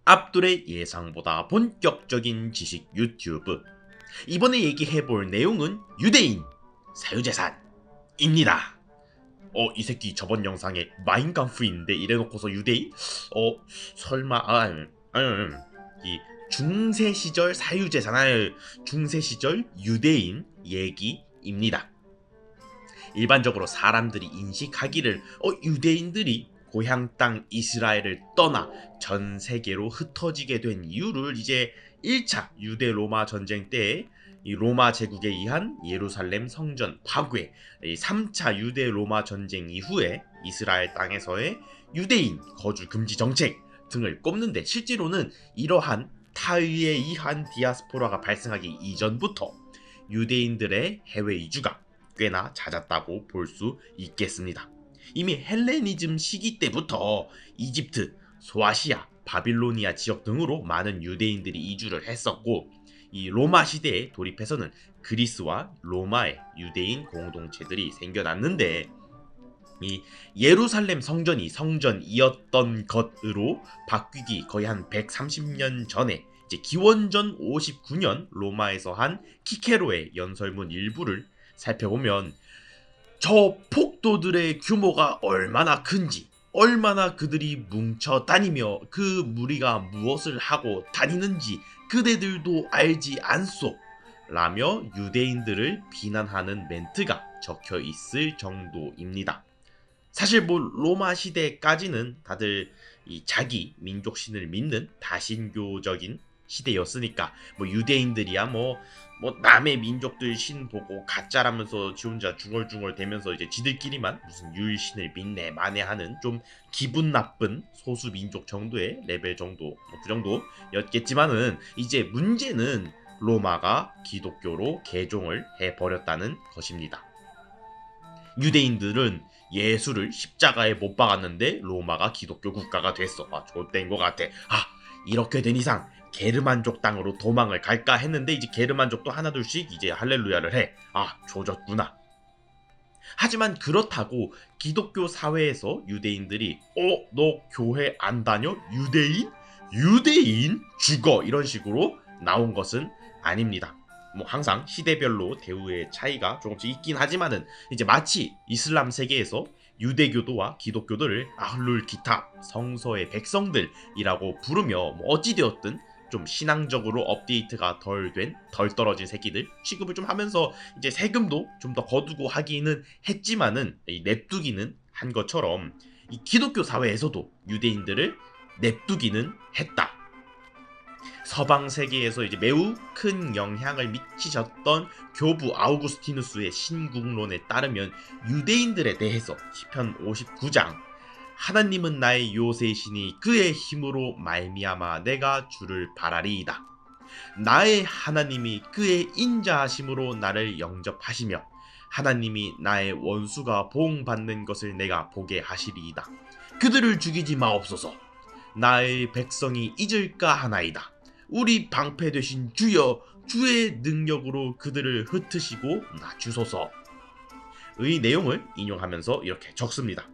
압둘의 예상보다 본격적인 지식 유튜브. 이번에 얘기해볼 내용은 유대인 사유재산입니다. 이 새끼 저번 영상에 마인카mp프인데 이래놓고서 유대인? 설마 이 중세 시절 사유재산, 중세 시절 유대인 얘기입니다. 일반적으로 사람들이 인식하기를 유대인들이 고향 땅 이스라엘을 떠나 전 세계로 흩어지게 된 이유를 이제 1차 유대 로마 전쟁 때에 이 로마 제국에 의한 예루살렘 성전 파괴, 3차 유대 로마 전쟁 이후에 이스라엘 땅에서의 유대인 거주 금지 정책 등을 꼽는데, 실제로는 이러한 타의에 의한 디아스포라가 발생하기 이전부터 유대인들의 해외 이주가 꽤나 잦았다고 볼 수 있겠습니다. 이미 헬레니즘 시기 때부터 이집트, 소아시아, 바빌로니아 지역 등으로 많은 유대인들이 이주를 했었고, 이 로마 시대에 돌입해서는 그리스와 로마의 유대인 공동체들이 생겨났는데, 이 예루살렘 성전이 성전이었던 것으로 바뀌기 거의 한 130년 전에 이제 기원전 59년 로마에서 한 키케로의 연설문 일부를 살펴보면 저 폭도들의 규모가 얼마나 큰지, 얼마나 그들이 뭉쳐 다니며 그 무리가 무엇을 하고 다니는지 그대들도 알지 않소 라며 유대인들을 비난하는 멘트가 적혀 있을 정도입니다. 사실 로마 시대까지는 다들 이 자기 민족신을 믿는 다신교적인 시대였으니까 유대인들이야 남의 민족들 신 보고 가짜라면서 지 혼자 중얼중얼 대면서 이제 지들끼리만 무슨 유일신을 믿네 마네 하는 좀 기분 나쁜 소수 민족 정도의 레벨 정도, 그 정도였겠지만은, 이제 문제는 로마가 기독교로 개종을 해버렸다는 것입니다. 유대인들은 예수를 십자가에 못 박았는데 로마가 기독교 국가가 됐어. 좆된 것 같아. 이렇게 된 이상 게르만족 땅으로 도망을 갈까 했는데, 이제 게르만족도 하나둘씩 이제 할렐루야를 해. 조졌구나. 하지만 그렇다고 기독교 사회에서 유대인들이 너 교회 안 다녀? 유대인 죽어, 이런 식으로 나온 것은 아닙니다. 항상 시대별로 대우의 차이가 조금씩 있긴 하지만은, 이제 마치 이슬람 세계에서 유대교도와 기독교도를 아hlul 키탑, 성서의 백성들이라고 부르며 어찌되었든 좀 신앙적으로 업데이트가 덜 떨어진 새끼들 취급을 좀 하면서 이제 세금도 좀 더 거두고 하기는 했지만은, 냅두기는 한 것처럼 이 기독교 사회에서도 유대인들을 냅두기는 했다. 서방 세계에서 이제 매우 큰 영향을 미치셨던 교부 아우구스티누스의 신국론에 따르면 유대인들에 대해서 시편 59장 하나님은 나의 요새이시니 그의 힘으로 말미암아 내가 주를 바라리이다. 나의 하나님이 그의 인자하심으로 나를 영접하시며 하나님이 나의 원수가 보응받는 것을 내가 보게 하시리이다. 그들을 죽이지 마옵소서. 나의 백성이 잊을까 하나이다. 우리 방패 되신 주여, 주의 능력으로 그들을 흩으시고 낮추소서의 내용을 인용하면서 이렇게 적습니다.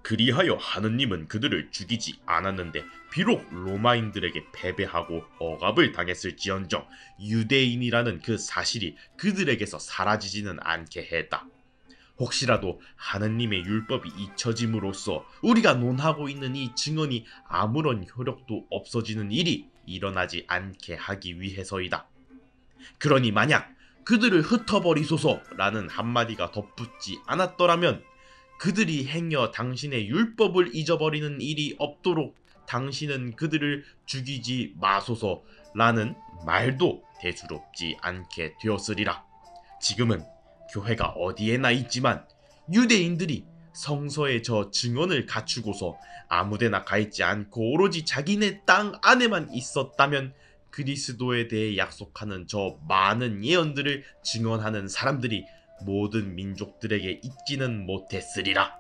그리하여 하느님은 그들을 죽이지 않았는데 비록 로마인들에게 패배하고 억압을 당했을지언정 유대인이라는 그 사실이 그들에게서 사라지지는 않게 했다. 혹시라도 하느님의 율법이 잊혀짐으로써 우리가 논하고 있는 이 증언이 아무런 효력도 없어지는 일이 일어나지 않게 하기 위해서이다. 그러니 만약 그들을 흩어버리소서라는 한마디가 덧붙지 않았더라면 그들이 행여 당신의 율법을 잊어버리는 일이 없도록 당신은 그들을 죽이지 마소서라는 말도 대수롭지 않게 되었으리라. 지금은 교회가 어디에나 있지만 유대인들이 성서의 저 증언을 갖추고서 아무데나 가있지 않고 오로지 자기네 땅 안에만 있었다면 그리스도에 대해 약속하는 저 많은 예언들을 증언하는 사람들이 모든 민족들에게 있지는 못했으리라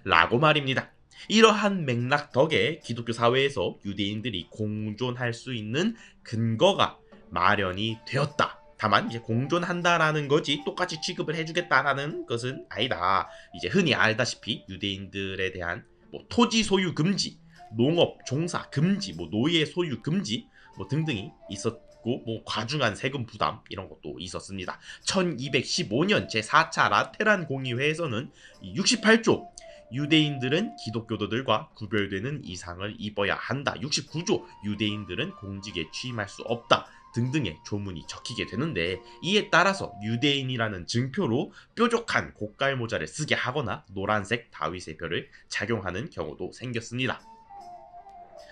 라고 말입니다. 이러한 맥락 덕에 기독교 사회에서 유대인들이 공존할 수 있는 근거가 마련이 되었다. 다만 이제 공존한다라는 거지 똑같이 취급을 해주겠다라는 것은 아니다. 이제 흔히 알다시피 유대인들에 대한 토지 소유 금지, 농업 종사 금지, 뭐 노예 소유 금지 뭐 등등이 있었고 뭐 과중한 세금 부담 이런 것도 있었습니다. 1215년 제4차 라테란 공의회에서는 68조 유대인들은 기독교도들과 구별되는 이상을 입어야 한다. 69조 유대인들은 공직에 취임할 수 없다. 등등의 조문이 적히게 되는데 이에 따라서 유대인이라는 증표로 뾰족한 고깔 모자를 쓰게 하거나 노란색 다윗의 별을 착용하는 경우도 생겼습니다.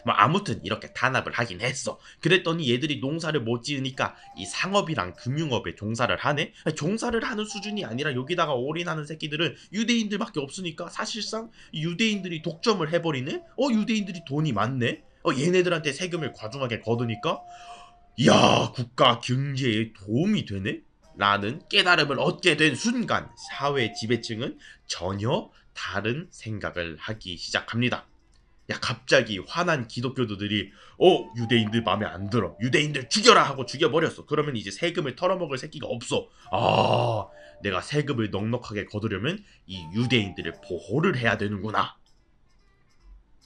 뭐 아무튼 이렇게 탄압을 하긴 했어. 그랬더니 얘들이 농사를 못 지으니까 이 상업이랑 금융업에 종사를 하네? 종사를 하는 수준이 아니라 여기다가 올인하는 새끼들은 유대인들밖에 없으니까 사실상 유대인들이 독점을 해버리네? 유대인들이 돈이 많네? 얘네들한테 세금을 과중하게 거두니까 야, 국가 경제에 도움이 되네? 라는 깨달음을 얻게 된 순간 사회 지배층은 전혀 다른 생각을 하기 시작합니다. 야, 갑자기 화난 기독교도들이 유대인들 마음에 안 들어, 유대인들 죽여라 하고 죽여버렸어. 그러면 이제 세금을 털어먹을 새끼가 없어. 내가 세금을 넉넉하게 거두려면 이 유대인들을 보호를 해야 되는구나.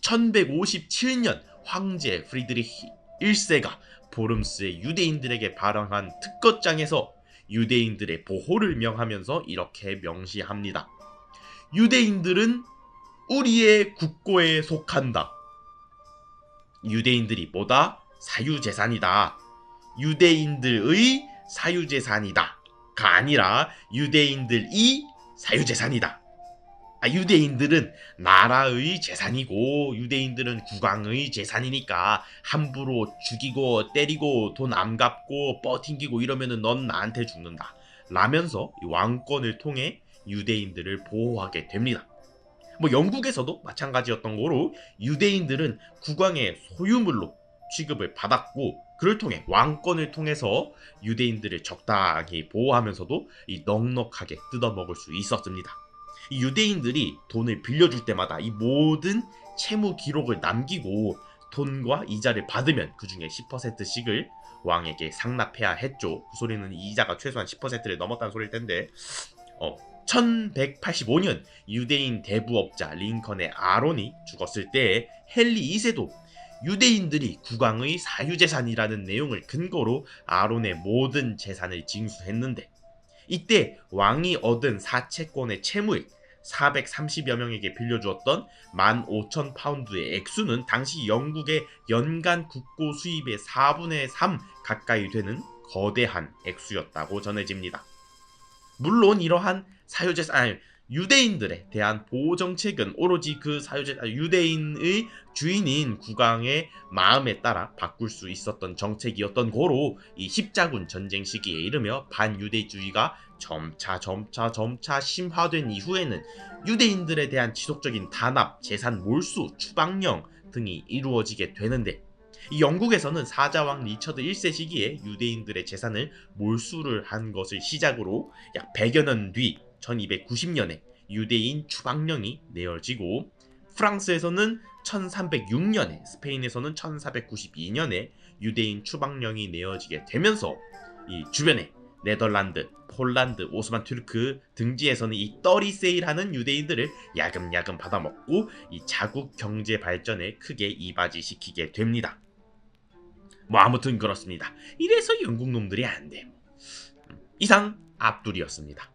1157년 황제 프리드리히 1세가 보름스의 유대인들에게 발행한 특거장에서 유대인들의 보호를 명하면서 이렇게 명시합니다. 유대인들은 우리의 국고에 속한다. 유대인들이 뭐다? 사유재산이다. 유대인들의 사유재산이다. 가 아니라 유대인들이 사유재산이다. 유대인들은 나라의 재산이고 유대인들은 국왕의 재산이니까 함부로 죽이고 때리고 돈 안 갚고 뻗팅기고 이러면은 넌 나한테 죽는다. 라면서 왕권을 통해 유대인들을 보호하게 됩니다. 뭐 영국에서도 마찬가지였던 거로 유대인들은 국왕의 소유물로 취급을 받았고 그를 통해 왕권을 통해서 유대인들을 적당히 보호하면서도 이 넉넉하게 뜯어먹을 수 있었습니다. 이 유대인들이 돈을 빌려줄 때마다 이 모든 채무 기록을 남기고 돈과 이자를 받으면 그 중에 10%씩을 왕에게 상납해야 했죠. 그 소리는 이자가 최소한 10%를 넘었다는 소리일 텐데 1185년 유대인 대부업자 링컨의 아론이 죽었을 때 헨리 2세도 유대인들이 국왕의 사유재산이라는 내용을 근거로 아론의 모든 재산을 징수했는데 이때 왕이 얻은 사채권의 채무액 430여 명에게 빌려주었던 15,000파운드의 액수는 당시 영국의 연간 국고 수입의 4분의 3 가까이 되는 거대한 액수였다고 전해집니다. 물론 이러한 유대인들에 대한 보호 정책은 오로지 그 유대인의 주인인 국왕의 마음에 따라 바꿀 수 있었던 정책이었던 거로 이 십자군 전쟁 시기에 이르며 반유대주의가 점차 심화된 이후에는 유대인들에 대한 지속적인 단합, 재산 몰수, 추방령 등이 이루어지게 되는데 이 영국에서는 사자왕 리처드 1세 시기에 유대인들의 재산을 몰수를 한 것을 시작으로 약 100여 년 뒤 1290년에 유대인 추방령이 내어지고 프랑스에서는 1306년에 스페인에서는 1492년에 유대인 추방령이 내어지게 되면서 이 주변에 네덜란드, 폴란드, 오스만 튀르크 등지에서는 이 떨이 세일하는 유대인들을 야금야금 받아먹고 이 자국 경제 발전에 크게 이바지시키게 됩니다. 뭐 아무튼 그렇습니다. 이래서 영국 놈들이 안 돼. 이상 앞둘이었습니다.